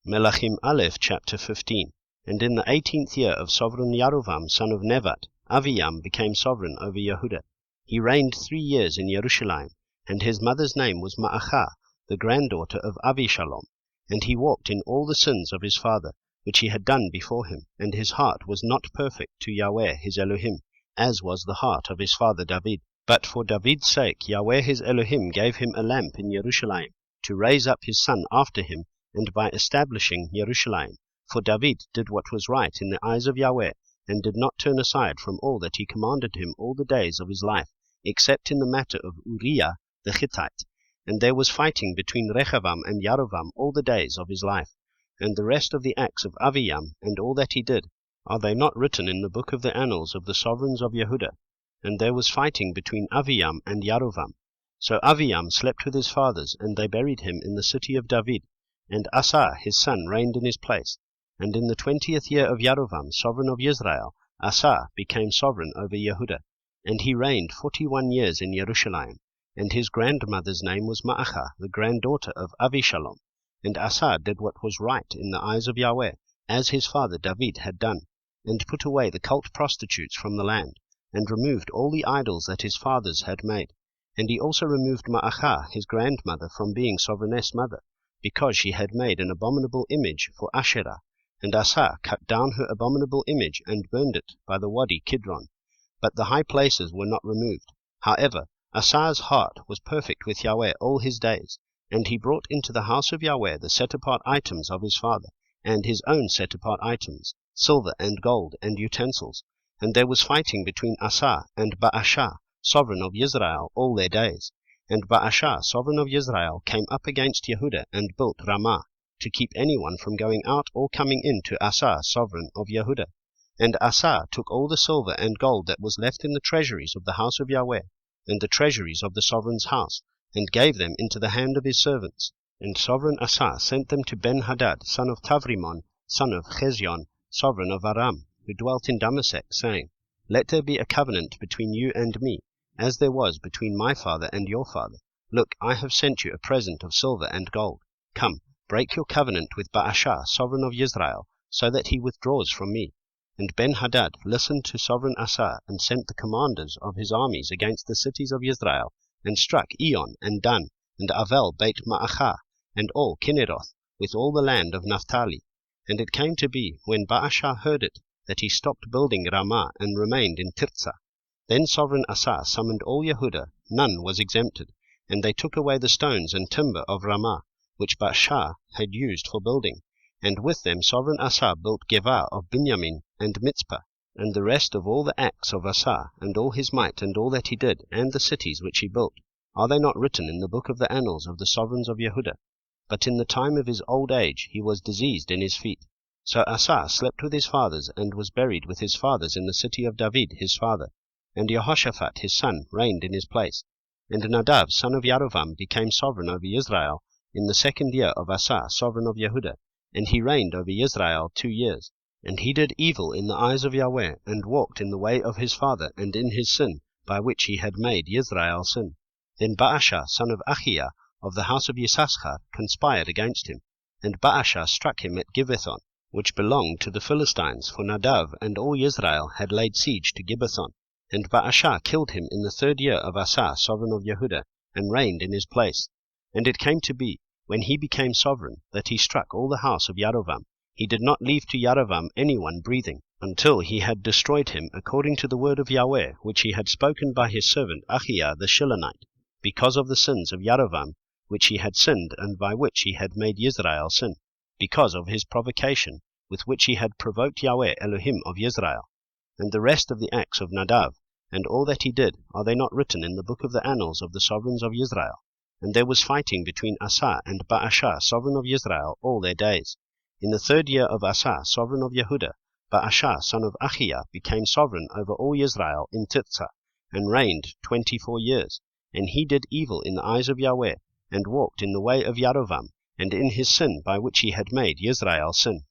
Melaḳim Aleph chapter 15. And in the 18th year of sovereign Yarovam son of Nevat, Aviyam became sovereign over Yehuda. He reigned 3 years in Jerusalem, and his mother's name was Ma'achah, the granddaughter of Shalom. And he walked in all the sins of his father, which he had done before him, and his heart was not perfect to Yahweh his Elohim, as was the heart of his father David. But for David's sake Yahweh his Elohim gave him a lamp in Jerusalem, to raise up his son after him, and by establishing Jerusalem. For David did what was right in the eyes of Yahweh, and did not turn aside from all that he commanded him all the days of his life, except in the matter of Uriah the Hittite. And there was fighting between Rechavam and Yarovam all the days of his life. And the rest of the acts of Aviyam, and all that he did, are they not written in the book of the annals of the sovereigns of Yehuda? And there was fighting between Aviyam and Yarovam. So Aviyam slept with his fathers, and they buried him in the city of David. And Asa his son reigned in his place. And in the 20th year of Yarovam, sovereign of Israel, Asa became sovereign over Yehuda. And he reigned 41 years in Jerusalem. And his grandmother's name was Ma'achah, the granddaughter of Shalom. And Asa did what was right in the eyes of Yahweh, as his father David had done, and put away the cult prostitutes from the land, and removed all the idols that his fathers had made. And he also removed Ma'achah his grandmother from being sovereigness mother, because she had made an abominable image for Asherah. And Asa cut down her abominable image, and burned it by the Wadi Kidron. But the high places were not removed. However, Asa's heart was perfect with Yahweh all his days, and he brought into the house of Yahweh the set-apart items of his father, and his own set-apart items, silver and gold and utensils. And there was fighting between Asa and Baasha, sovereign of Israel, all their days. And Baasha, sovereign of Israel, came up against Yehuda, and built Ramah, to keep anyone from going out or coming in to Asa, sovereign of Yehuda. And Asa took all the silver and gold that was left in the treasuries of the house of Yahweh, and the treasuries of the sovereign's house, and gave them into the hand of his servants. And sovereign Asa sent them to Ben-Hadad, son of Tavrimon, son of Chezion, sovereign of Aram, who dwelt in Damascus, saying, Let there be a covenant between you and me, as there was between my father and your father. Look, I have sent you a present of silver and gold. Come, break your covenant with Baasha, sovereign of Israel, so that he withdraws from me. And Ben-Hadad listened to sovereign Asa, and sent the commanders of his armies against the cities of Israel, and struck Ion and Dan, and Avel Beit Ma'achah, and all Kinneroth, with all the land of Naphtali. And it came to be, when Baasha heard it, that he stopped building Ramah, and remained in Tirzah. Then sovereign Asa summoned all Yehuda, none was exempted, and they took away the stones and timber of Ramah, which Baasha had used for building. And with them sovereign Asa built Gevah of Binyamin, and Mitzpah, and the rest of all the acts of Asa, and all his might, and all that he did, and the cities which he built. Are they not written in the book of the annals of the sovereigns of Yehuda? But in the time of his old age he was diseased in his feet. So Asa slept with his fathers, and was buried with his fathers in the city of David his father. And Jehoshaphat his son reigned in his place. And Nadav son of Yarovam became sovereign over Israel in the 2nd year of Asa sovereign of Yehuda, and he reigned over Israel 2 years. And he did evil in the eyes of Yahweh, and walked in the way of his father, and in his sin, by which he had made Israel sin. Then Baasha son of Achiah of the house of Yisachar conspired against him, and Baasha struck him at Gibbethon, which belonged to the Philistines, for Nadav and all Israel had laid siege to Gibbethon. And Baasha killed him in the 3rd year of Asa sovereign of Yehuda, and reigned in his place. And it came to be, when he became sovereign, that he struck all the house of Yarovam. He did not leave to Yarovam anyone breathing, until he had destroyed him according to the word of Yahweh, which he had spoken by his servant Achiah the Shilonite, because of the sins of Yarovam, which he had sinned, and by which he had made Israel sin, because of his provocation, with which he had provoked Yahweh Elohim of Israel. And the rest of the acts of Nadav, and all that he did, are they not written in the book of the annals of the sovereigns of Israel? And there was fighting between Asa and Baasha, sovereign of Israel, all their days. In the 3rd year of Asa, sovereign of Yehuda, Baasha son of Achiah became sovereign over all Israel in Tirzah, and reigned 24 years. And he did evil in the eyes of Yahweh, and walked in the way of Yarovam, and in his sin by which he had made Israel sin.